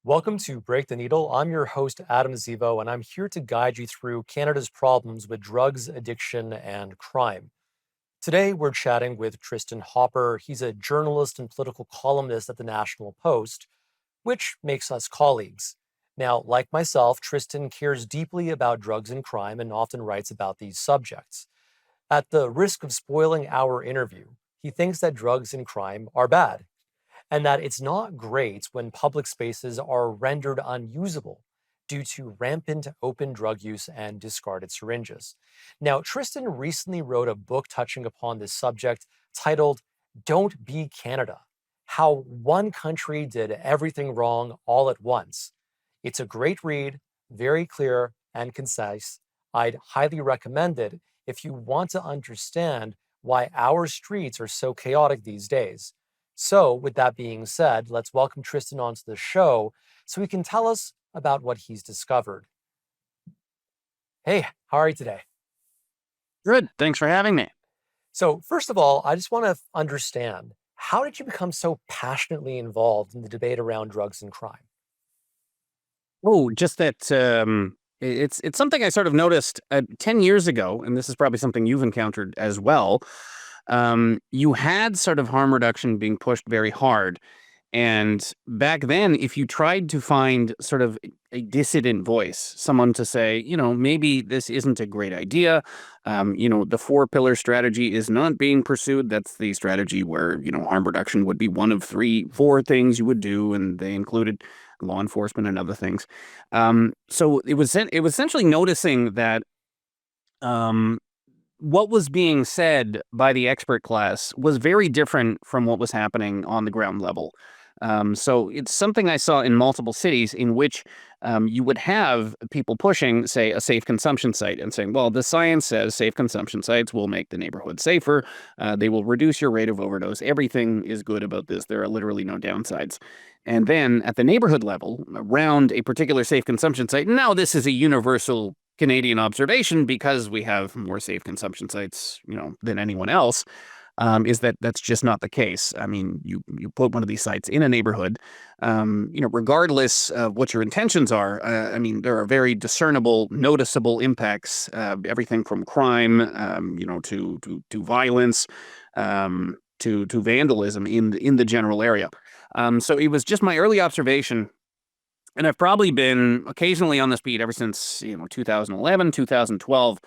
Welcome to Break the Needle. I'm your host, Adam Zivo, and I'm here to guide you through Canada's problems with drugs, addiction, and crime. Today, we're chatting with Tristan Hopper. He's a journalist and political columnist at the National Post, which makes us colleagues. Now, like myself, Tristan cares deeply about drugs and crime and often writes about these subjects. At the risk of spoiling our interview, he thinks that drugs and crime are bad and that it's not great when public spaces are rendered unusable due to rampant open drug use and discarded syringes. Now, Tristan recently wrote a book touching upon this subject titled Don't Be Canada: How One Country Did Everything Wrong All at Once. It's a great read, very clear and concise. I'd highly recommend it if you want to understand why our streets are so chaotic these days. So, with that being said, let's welcome Tristan onto the show so he can tell us about what he's discovered. Hey, how are you today? Good. Thanks for having me. So, first of all, I just want to understand, how did you become so passionately involved in the debate around drugs and crime? Oh, just that it's something I sort of noticed 10 years ago, and this is probably something you've encountered as well. You had sort of harm reduction being pushed very hard. And back then, if you tried to find sort of a dissident voice, someone to say, maybe this isn't a great idea. The four pillar strategy is not being pursued. That's the strategy where, harm reduction would be one of four things you would do. And they included law enforcement and other things. So it was essentially noticing that, what was being said by the expert class was very different from what was happening on the ground level. So it's something I saw in multiple cities in which you would have people pushing, say, a safe consumption site and saying, well, the science says safe consumption sites will make the neighborhood safer. They will reduce your rate of overdose. Everything is good about this. There are literally no downsides. And then at the neighborhood level, around a particular safe consumption site, now this is a universal Canadian observation because we have more safe consumption sites, than anyone else, is that that's just not the case. I mean, you put one of these sites in a neighborhood, regardless of what your intentions are. I mean, there are very discernible, noticeable impacts. Everything from crime, to violence, to vandalism in the general area. So it was just my early observation. And I've probably been occasionally on this beat ever since 2011, 2012.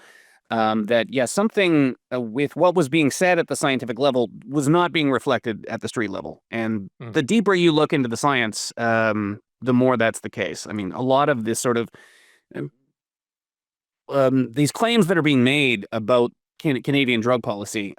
That something with what was being said at the scientific level was not being reflected at the street level. And Mm. the deeper you look into the science, the more that's the case. I mean, a lot of this sort of these claims that are being made about Canadian drug policy,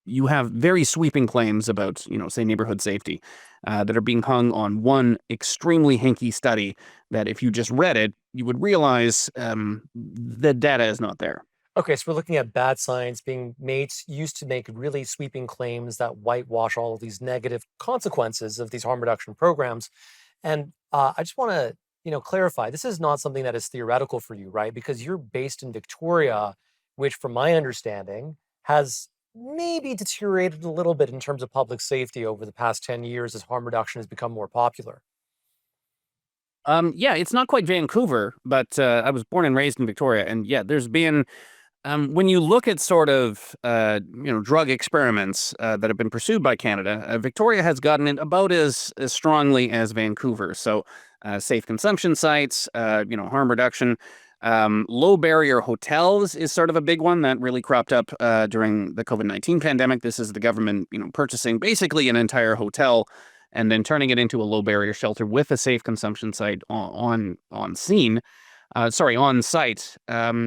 you have very sweeping claims about, say, neighborhood safety, that are being hung on one extremely hinky study that if you just read it, you would realize the data is not there. Okay, so we're looking at bad science being made, used to make really sweeping claims that whitewash all of these negative consequences of these harm reduction programs. And I just want to, clarify, this is not something that is theoretical for you, right? Because you're based in Victoria, which, from my understanding, has maybe deteriorated a little bit in terms of public safety over the past 10 years as harm reduction has become more popular. It's not quite Vancouver, but I was born and raised in Victoria, and there's been when you look at sort of drug experiments that have been pursued by Canada, Victoria has gotten it about as strongly as Vancouver. So safe consumption sites, harm reduction. Low barrier hotels is sort of a big one that really cropped up during the COVID-19 pandemic. This is the government, purchasing basically an entire hotel and then turning it into a low barrier shelter with a safe consumption site on site.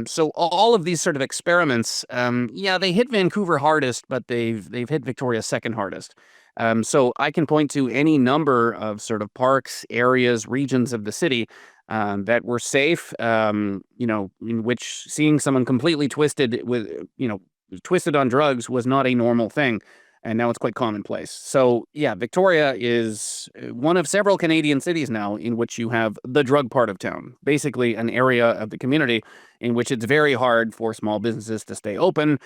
So all of these sort of experiments, they hit Vancouver hardest, but they've hit Victoria second hardest. So I can point to any number of sort of parks, areas, regions of the city that were safe, in which seeing someone completely twisted on drugs was not a normal thing. And now it's quite commonplace. So, Victoria is one of several Canadian cities now in which you have the drug part of town, basically an area of the community in which it's very hard for small businesses to stay open,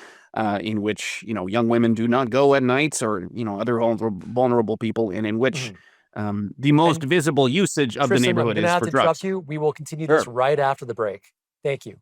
in which, young women do not go at nights or, other vulnerable people, and in which Mhm. The most And visible usage of the Tristan, I'm neighborhood going to is have for to interrupt drugs. you. We will continue this Sure. right after the break. Thank you.